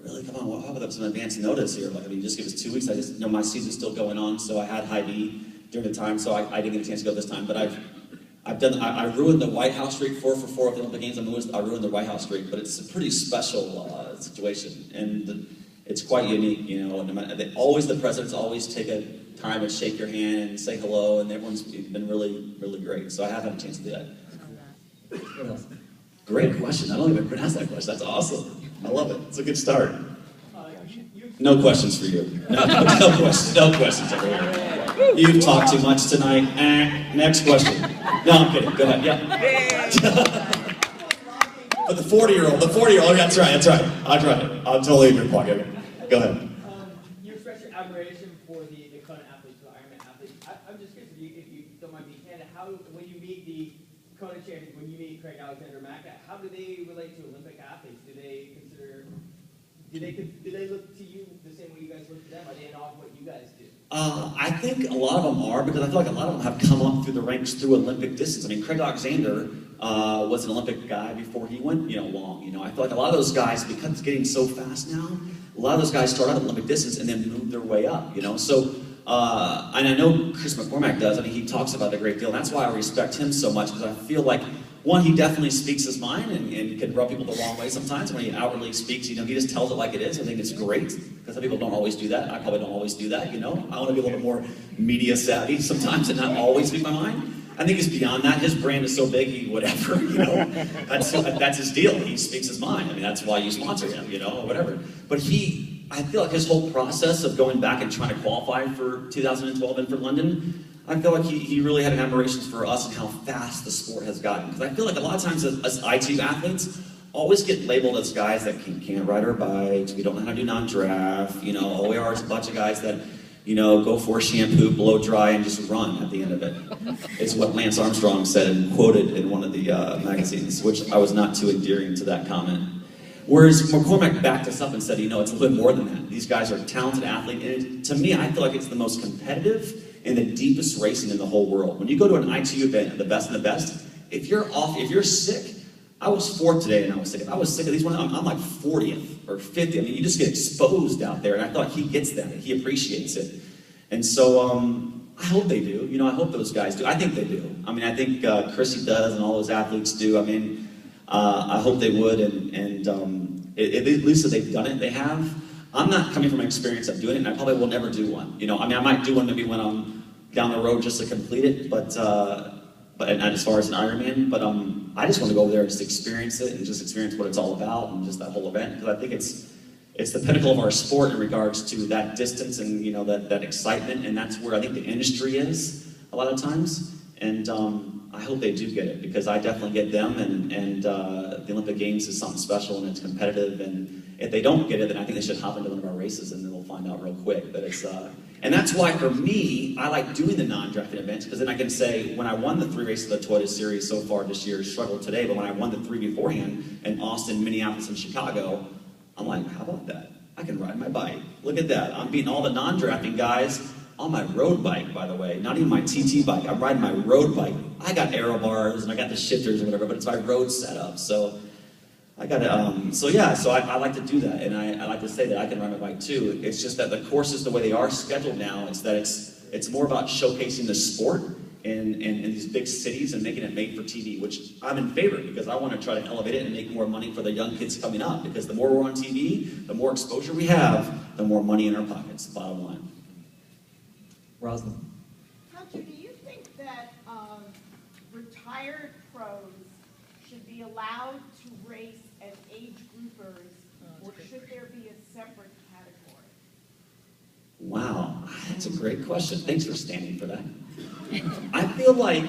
really, come on, well, how about some advance notice here? Like, I mean, just give us 2 weeks. I just, you know, my season's still going on, so I had high D during the time, so I didn't get a chance to go this time. But I ruined the White House streak 4 for 4 at the Olympic Games. I ruined the White House streak, but it's a pretty special situation, and it's quite unique, you know. And always the presidents always take a time and shake your hand and say hello, and everyone's been really, really great. So I have had a chance to do that. What else? Great question. I don't even pronounce that question. That's awesome. I love it. It's a good start. No questions for you. No questions. No questions over here. You've talked too much tonight. Next question. No, I'm kidding. Go ahead. Yeah. But the 40-year-old, that's right. I'll try it. I'll totally in your pocket. Go ahead. You express your admiration for the Kona athletes, the Ironman athletes. I'm just curious if you don't mind being candid, how, when you meet the Kona champions, when you meet Craig Alexander Mack, how do they relate to Olympic athletes? Do they look to you the same way you guys look to them? Are they in awe of what you guys do? I think a lot of them are, because I feel like a lot of them have come up through the ranks through Olympic distance. I mean, Craig Alexander was an Olympic guy before he went, long. I feel like a lot of those guys, because it's getting so fast now, a lot of those guys start out at Olympic distance and then move their way up, So, and I know Chris McCormack does. I mean, he talks about it a great deal. And that's why I respect him so much, because I feel like, one, he definitely speaks his mind and can rub people the wrong way sometimes. When he outwardly speaks, he just tells it like it is. I think it's great, because some people don't always do that. I probably don't always do that, I want to be a little bit more media savvy sometimes and not always speak my mind. I think he's beyond that. His brand is so big, whatever, that's his deal. He speaks his mind. I mean, that's why you sponsor him, or whatever. But I feel like his whole process of going back and trying to qualify for 2012 and for London, I feel like he really had an admiration for us and how fast the sport has gotten. Because I feel like a lot of times us ITU athletes always get labeled as guys that can't ride our bikes, we don't know how to do non-draft, you know, all we are is a bunch of guys that, you know, go for shampoo, blow dry, and just run at the end of it. It's what Lance Armstrong said and quoted in one of the magazines, which I was not too endearing to that comment. Whereas McCormack backed us up and said, you know, it's a little bit more than that. These guys are talented athletes, and to me, I feel like it's the most competitive and the deepest racing in the whole world. When you go to an ITU event, the best, if you're sick, I was fourth today and I was sick. If I was sick of these ones, I'm like 40th or 50th. I mean, you just get exposed out there, and I thought he gets that, he appreciates it. And so I hope they do. You know, I hope those guys do. I think they do. I mean, I think Chrissy does and all those athletes do. I mean, I hope they would, and at least if they've done it, they have. I'm not coming from an experience of doing it, and I probably will never do one. You know, I mean, I might do one maybe when I'm down the road just to complete it, but not as far as an Ironman. But I just want to go over there and just experience it and just experience what it's all about and just that whole event, because I think it's the pinnacle of our sport in regards to that distance and, you know, that excitement, and that's where I think the industry is a lot of times. And I hope they do get it, because I definitely get them, and the Olympic Games is something special and it's competitive, and if they don't get it, then I think they should hop into one of our races and then they'll find out real quick that it's, and that's why for me, I like doing the non-drafted events, because then I can say, when I won the 3 races of the Toyota Series so far this year, struggled today, but when I won the 3 beforehand in Austin, Minneapolis, and Chicago, I'm like, how about that? I can ride my bike. Look at that. I'm beating all the non-drafting guys on my road bike, by the way. Not even my TT bike. I'm riding my road bike. I got aero bars and I got the shifters or whatever, but it's my road setup. So I got to, so I like to do that, and I like to say that I can ride my bike too. It's just that the courses, the way they are scheduled now, it's that it's more about showcasing the sport in these big cities and making it made for TV, which I'm in favor, because I want to try to elevate it and make more money for the young kids coming up, because the more we're on TV, the more exposure we have, the more money in our pockets, bottom line. Rosalind. Hunter, do you think that retired pros should be allowed to race as age groupers, or should there be a separate category? Wow, that's a great question. Thanks for standing for that. I feel like,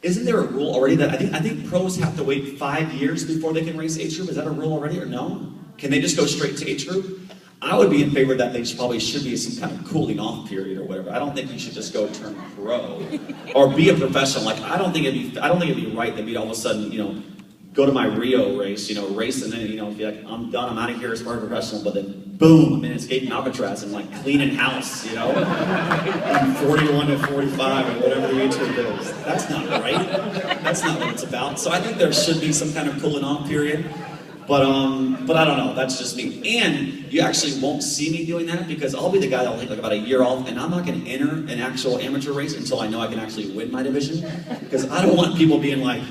isn't there a rule already that I think pros have to wait 5 years before they can race age group? Is that a rule already, or no? Can they just go straight to age group? I would be in favor that they probably should be some kind of cooling off period or whatever. I don't think you should just go turn pro or be a professional. Like, I don't think it'd be right that we'd all of a sudden, you know, go to my Rio race, you know, race, and then, you know, be like, I'm done, I'm out of here as part of professional, but then boom, I'm in escaping Alcatraz and like cleaning house, you know? I'm 41 to 45 or whatever the age group is. That's not right. That's not what it's about. So I think there should be some kind of cooling off period. But I don't know, that's just me. And you actually won't see me doing that, because I'll be the guy that'll take like about a year off, and I'm not gonna enter an actual amateur race until I know I can actually win my division. Because I don't want people being like,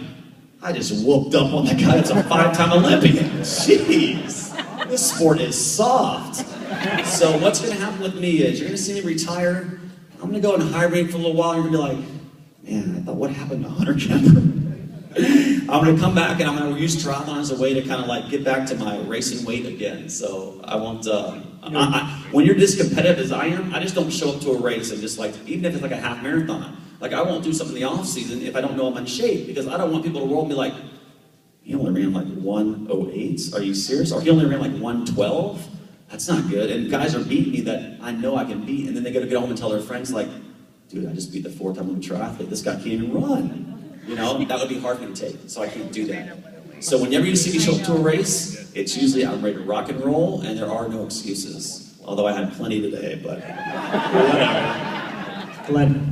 I just whooped up on the guy that's a 5-time Olympian. Jeez, this sport is soft. So what's gonna happen with me is, you're gonna see me retire, I'm gonna go and hibernate for a little while, and you're gonna be like, man, I thought, what happened to Hunter Kemper? I'm going to come back and I'm going to use triathlon as a way to kind of like get back to my racing weight again. So I won't, when you're as competitive as I am, I just don't show up to a race and just like, even if it's like a half marathon, like I won't do something in the off season if I don't know I'm in shape, because I don't want people to roll and be like, he only ran like 1:08. Are you serious? Or he only ran like 1:12? That's not good. And guys are beating me that I know I can beat, and then they got to get home and tell their friends like, dude, I just beat the 4-time Olympic triathlete. This guy can't even run. You know, that would be hard for me to take, so I can't do that. So whenever you see me show up to a race, it's usually I'm ready to rock and roll, and there are no excuses. Although I had plenty today, but whatever. Glenn.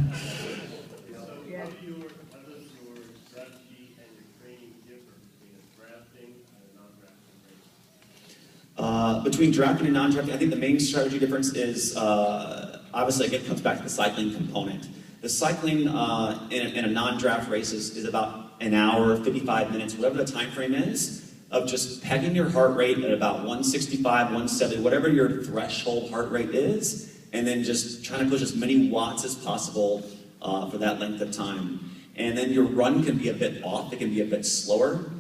Between drafting and non-drafting, I think the main strategy difference is, obviously, again, it comes back to the cycling component. The cycling in a non-draft race is about an hour, 55 minutes, whatever the time frame is, of just pegging your heart rate at about 165, 170, whatever your threshold heart rate is, and then just trying to push as many watts as possible for that length of time. And then your run can be a bit off, it can be a bit slower.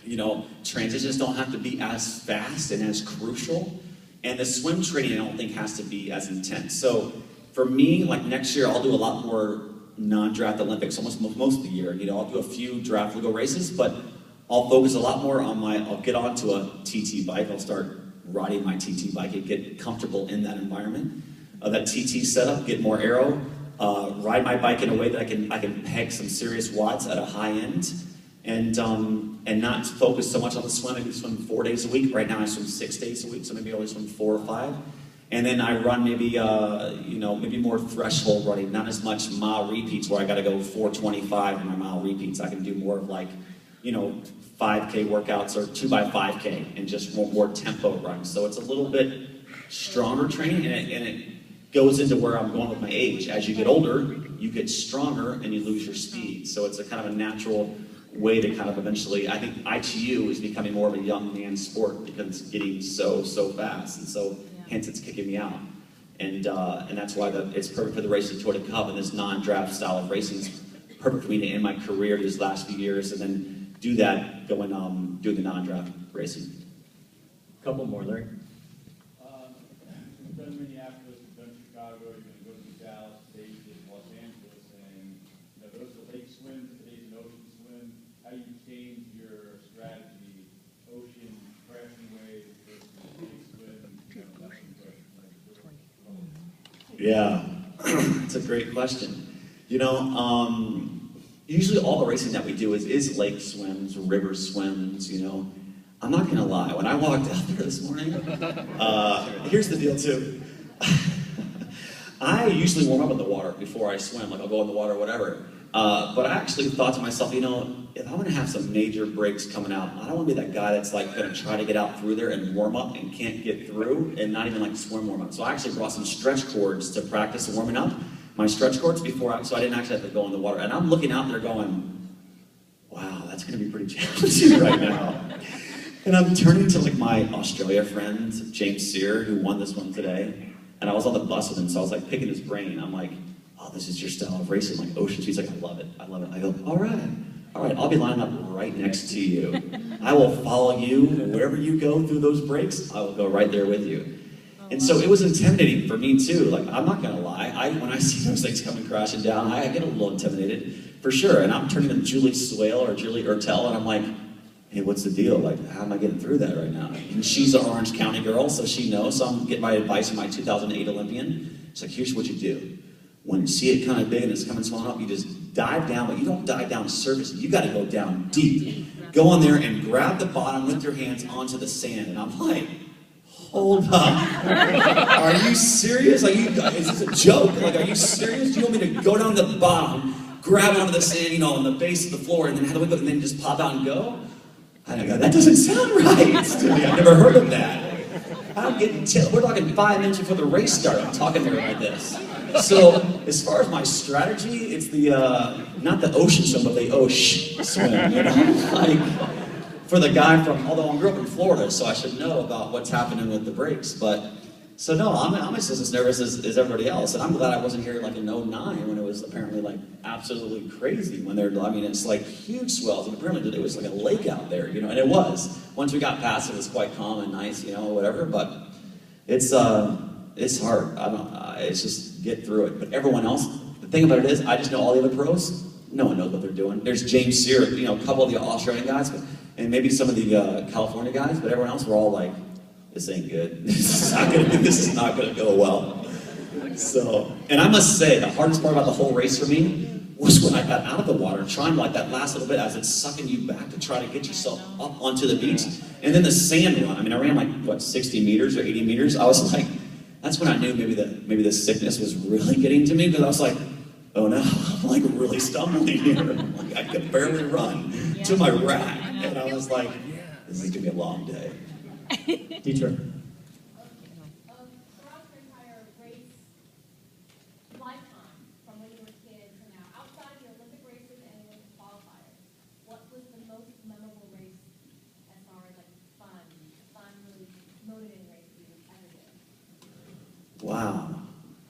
You know, transitions don't have to be as fast and as crucial. And the swim training, I don't think, has to be as intense. So for me, like next year, I'll do a lot more non-draft Olympics almost most of the year. You know, I'll do a few draft legal races, but I'll focus a lot more on I'll get onto a TT bike. I'll start riding my TT bike and get comfortable in that environment. That TT setup, get more aero, ride my bike in a way that I can peg some serious watts at a high end, and not focus so much on the swim. I swim 4 days a week. Right now I swim 6 days a week, so maybe I only swim 4 or 5. And then I run maybe maybe more threshold running, not as much mile repeats where I got to go 425 in my mile repeats. I can do more of 5K workouts or 2x5K and just more tempo runs. So it's a little bit stronger training, and it goes into where I'm going with my age. As you get older, you get stronger and you lose your speed. So it's a kind of a natural way to kind of eventually, I think ITU is becoming more of a young man sport because it's getting so fast, and so hence it's kicking me out. And that's why it's perfect for the race of the Toyota Cup, and this non-draft style of racing is perfect for me to end my career these last few years and then do that doing the non-draft racing. Couple more, Larry. You've done Minneapolis, you've done Chicago, you're going to go to Dallas, Vegas, Los Angeles, and those are lake swims, today's an ocean swim. How do you change your strategy, ocean crashing waves versus lake swim, nothing but Yeah, it's a great question. Usually all the racing that we do is lake swims, river swims, I'm not gonna lie, when I walked out there this morning, here's the deal too. I usually warm up in the water before I swim, I'll go in the water or whatever. But I actually thought to myself, if I'm gonna have some major breaks coming out, I don't wanna be that guy that's gonna try to get out through there and warm up and can't get through and not even swim warm up. So I actually brought some stretch cords to practice warming up. My stretch cords so I didn't actually have to go in the water. And I'm looking out there going, wow, that's gonna be pretty challenging right now. And I'm turning to my Australia friend, James Sear, who won this one today. And I was on the bus with him, so I was picking his brain. I'm like, oh, this is your style of racing, ocean. He's like, I love it. I go, all right, I'll be lining up right next to you. I will follow you wherever you go through those breaks. I will go right there with you. And so it was intimidating for me too. I'm not gonna lie, when I see those things coming crashing down, I get a little intimidated, for sure. And I'm turning to Julie Swale or Julie Ertel, and I'm like, hey, what's the deal? How am I getting through that right now? And she's an Orange County girl, so she knows. So I'm getting my advice from my 2008 Olympian. She's like, here's what you do. When you see it kind of big and it's coming swelling up, you just dive down, but you don't dive down surface. You got to go down deep. Go on there and grab the bottom with your hands onto the sand. And I'm like, hold up. Are you serious? Is this a joke? Are you serious? Do you want me to go down to the bottom, grab onto the sand, on the base of the floor, and then how do we go? And then just pop out and go? I go, that doesn't sound right to me. I've never heard of that. I'm getting we're talking 5 minutes before the race started. I'm talking there like this. So as far as my strategy, it's the not the ocean swim, but the osh swim. For the guy although I grew up in Florida, so I should know about what's happening with the breaks. But so no, I'm just as nervous as everybody else, and I'm glad I wasn't here in '09 when it was apparently absolutely crazy. When it's huge swells, and apparently it was a lake out there, and it was. Once we got past it was quite calm and nice, whatever. But it's hard. It's just get through it. But everyone else, the thing about it is, I just know all the other pros. No one knows what they're doing. There's James Sear, a couple of the Australian guys, and maybe some of the California guys, but everyone else, we're all like, this ain't good. This is not gonna go well. So, and I must say, the hardest part about the whole race for me was when I got out of the water, trying that last little bit as it's sucking you back to try to get yourself up onto the beach. And then the sand run. I ran 60 meters or 80 meters. I was like, that's when I knew maybe the sickness was really getting to me, because I was like, oh no, I'm really stumbling here. I could barely run to my rack. And I was like, this is gonna be a long day. Teacher. Throughout your entire race lifetime, from when you were a kid to now, outside of your Olympic races and Olympic qualifiers, what was the most memorable race as far as fun, really motivating race you ever did? Wow.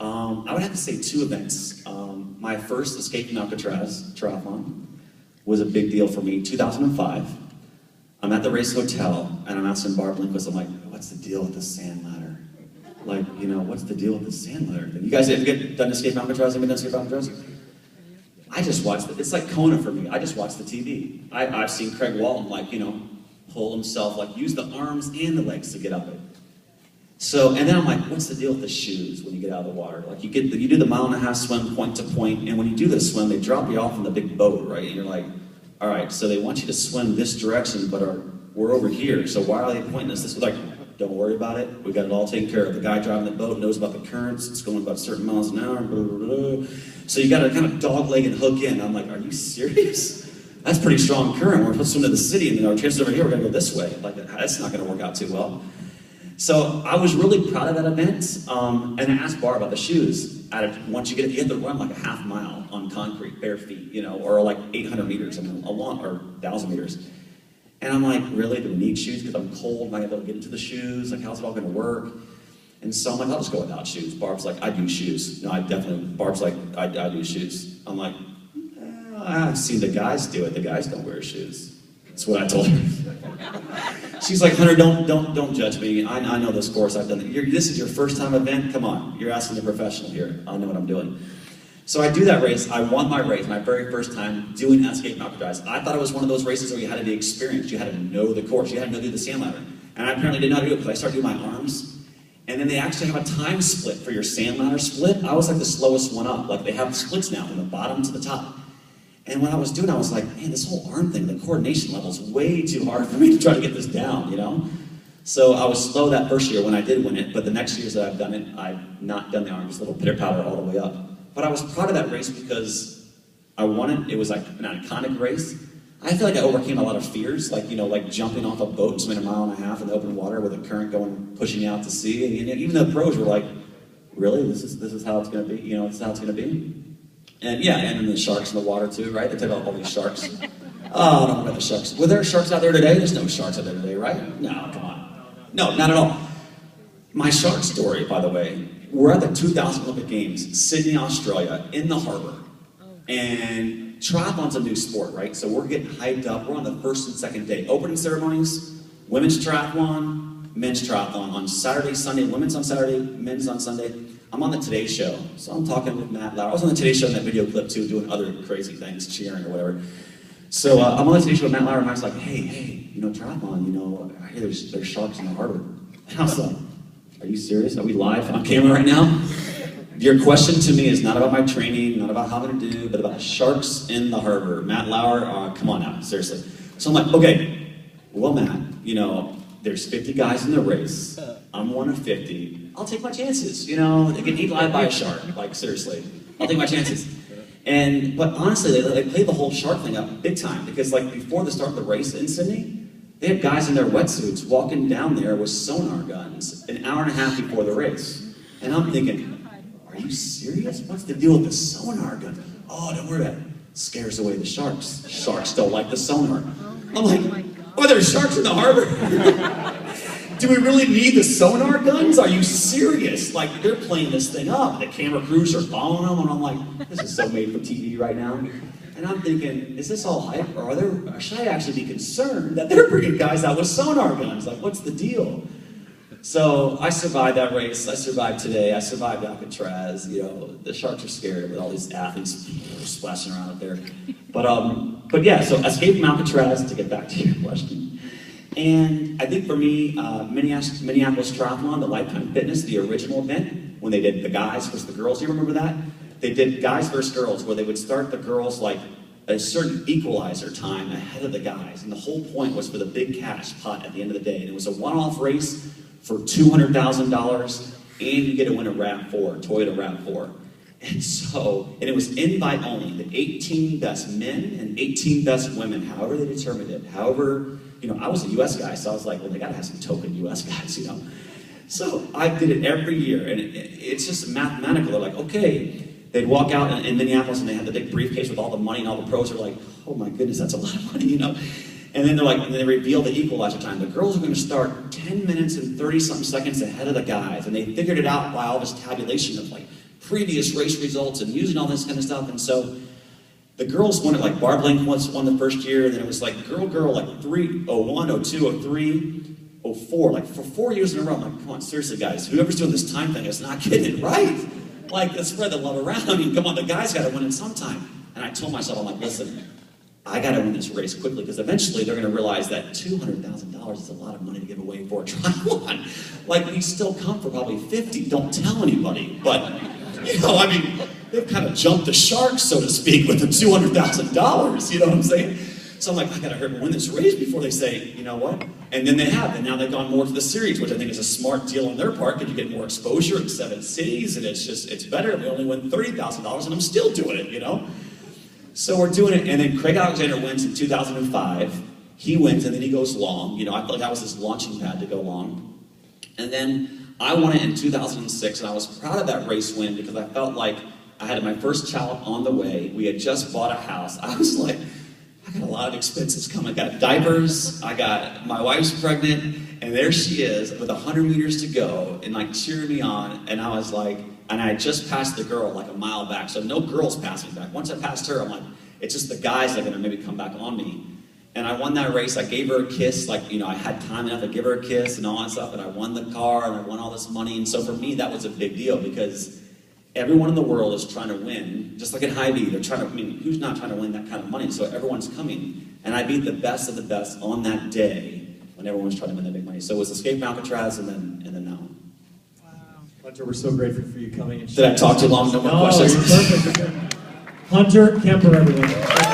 I would have to say 2 events. My first Escape from Alcatraz triathlon was a big deal for me. 2005. I'm at the race hotel, and I'm asking Barb Lindquist, I'm like, what's the deal with the sand ladder? What's the deal with the sand ladder thing? You guys ever done Escape from Alcatraz? Anybody done Escape from Alcatraz? I just watch it's like Kona for me. I just watch the TV. I've seen Craig Walton, like, pull himself, like use the arms and the legs to get up it. So, and then I'm like, what's the deal with the shoes when you get out of the water? Like you do the 1.5 mile swim point to point, and when you do the swim, they drop you off in the big boat, right? And you're like, all right, so they want you to swim this direction, but we're over here, so why are they pointing us this way? Like, don't worry about it. We got it all taken care of. The guy driving the boat knows about the currents. It's going about certain miles an hour. Blah, blah, blah. So you got to kind of dog leg and hook in. I'm like, are you serious? That's pretty strong current. We're supposed to swim to the city, and then our chances over here, we're going to go this way. Like, that's not going to work out too well. So I was really proud of that event, and I asked Barb about the shoes. Once you get it, you have to run like a 1/2 mile on concrete, bare feet, or like 800 meters, or 1,000 meters. And I'm like, really, do we need shoes? Because I'm cold, am I able to get into the shoes? Like, how's it all going to work? And so I'm like, I'll just go without shoes. Barb's like, I do shoes. No, Barb's like, I do shoes. I'm like, I've seen the guys do it. The guys don't wear shoes. That's what I told her. She's like, Hunter, don't judge me. I know this course. I've done it. This is your first time event? Come on. You're asking the professional here. I know what I'm doing. So I do that race. I won my race, my very first time doing escape mountain drives. I thought it was one of those races where you had to be experienced. You had to know the course. You had to know do the sand ladder. And I apparently did not do it because I started doing my arms. And then they actually have a time split for your sand ladder split. I was like the slowest one up. Like they have splits now from the bottom to the top. And when I was doing it, I was like, man, this whole arm thing, the coordination level is way too hard for me to try to get this down, So I was slow that first year when I did win it, but the next years that I've done it, I've not done the arms, little pitter-patter all the way up. But I was proud of that race because I won it. It was like an iconic race. I feel like I overcame a lot of fears, like jumping off a boat and swimming 1.5 miles in the open water with a current pushing you out to sea. And even the pros were like, really, this is how it's going to be? This is how it's going to be? And yeah, and then the sharks in the water too, right? They took out all these sharks. Oh, I don't know about the sharks. Were there sharks out there today? There's no sharks out there today, right? No, come on. No, not at all. My shark story, by the way, we're at the 2000 Olympic Games, Sydney, Australia, in the harbor. And triathlon's a new sport, right? So we're getting hyped up. We're on the first and second day. Opening ceremonies, women's triathlon, men's triathlon on Saturday, Sunday, women's on Saturday, men's on Sunday. I'm on the Today Show, so I'm talking with Matt Lauer. I was on the Today Show in that video clip too, doing other crazy things, cheering or whatever. So I'm on the Today Show with Matt Lauer, and Matt's like, hey, triathlon, I hear there's sharks in the harbor. And I was like, are you serious? Are we live on camera right now? Your question to me is not about my training, not about how I'm going to do, but about sharks in the harbor. Matt Lauer, come on now, seriously. So I'm like, okay, well, Matt, there's 50 guys in the race. I'm one of 50. I'll take my chances. They get eaten alive by a shark. Like, seriously. I'll take my chances. But honestly, they played the whole shark thing up big time because, before the start of the race in Sydney, they had guys in their wetsuits walking down there with sonar guns an hour and a half before the race. And I'm thinking, are you serious? What's the deal with the sonar gun? Oh, don't worry about it. Scares away the sharks. Sharks don't like the sonar. I'm like, oh, there's sharks in the harbor? Do we really need the sonar guns? Are you serious? Like, they're playing this thing up. The camera crews are following them, and I'm like, this is so made for TV right now. And I'm thinking, is this all hype, or should I actually be concerned that they're bringing guys out with sonar guns? Like, what's the deal? So I survived that race. I survived today. I survived Alcatraz. The sharks are scared with all these athletes splashing around up there. But yeah, so escape from Alcatraz, to get back to your question. And I think for me, Minneapolis Triathlon, the Lifetime Fitness, the original event, when they did the guys versus the girls, you remember that? They did guys versus girls, where they would start the girls like a certain equalizer time ahead of the guys. And the whole point was for the big cash pot at the end of the day. And it was a one-off race for $200,000, and you get to win a RAV4, Toyota RAV4. And it was invite only, the 18 best men and 18 best women, however they determined it. However, I was a U.S. guy, so I was like, well, they gotta have some token U.S. guys, So I did it every year, and it's just mathematical. They're like, okay. They'd walk out in Minneapolis, and they had the big briefcase with all the money, and all the pros are like, oh my goodness, that's a lot of money, And then they reveal the equalizer time. The girls are going to start 10 minutes and 30-something seconds ahead of the guys, and they figured it out by all this tabulation of previous race results and using all this kind of stuff. And so the girls won it, Barb Link won the first year, and then it was girl, 3:01, 02, 03, 04, for 4 years in a row. I'm like, come on, seriously, guys, whoever's doing this time thing is not getting it right. Let's spread the love around. I mean, come on, the guys got to win it sometime. And I told myself, I'm like, listen, I got to win this race quickly because eventually they're going to realize that $200,000 is a lot of money to give away for a triathlon. Like, we still come for probably 50. Don't tell anybody. But, you know, I mean, they've kind of jumped the shark, so to speak, with the $200,000. You know what I'm saying? So I'm like, I got to hurry and win this race before they say, you know what? And then they have. And now they've gone more to the series, which I think is a smart deal on their part because you get more exposure in 7 cities. And it's better. We only win $30,000 and I'm still doing it, you know? So we're doing it, and then Craig Alexander wins in 2005. He wins, and then he goes long. You know, I felt like that was his launching pad to go long. And then I won it in 2006, and I was proud of that race win because I felt like I had my first child on the way. We had just bought a house. I was like, I got a lot of expenses coming. I got diapers, I got, my wife's pregnant, and there she is with 100 meters to go, and like cheering me on, and I was like, and I had just passed the girl like a mile back, so no girls passed me back. Once I passed her, I'm like, it's just the guys that are gonna maybe come back on me. And I won that race. I gave her a kiss, like, you know, I had time enough to give her a kiss and all that stuff, and I won the car, and I won all this money, and so for me, that was a big deal, because everyone in the world is trying to win, just like in Hy-Vee, they're trying to, I mean, who's not trying to win that kind of money? So everyone's coming, and I beat the best of the best on that day, when everyone's trying to win that big money. So it was Escape Alcatraz, and then that one. Hunter, we're so grateful for you coming. And Did I talk too long? No more questions? You're perfect. Hunter Kemper, everyone.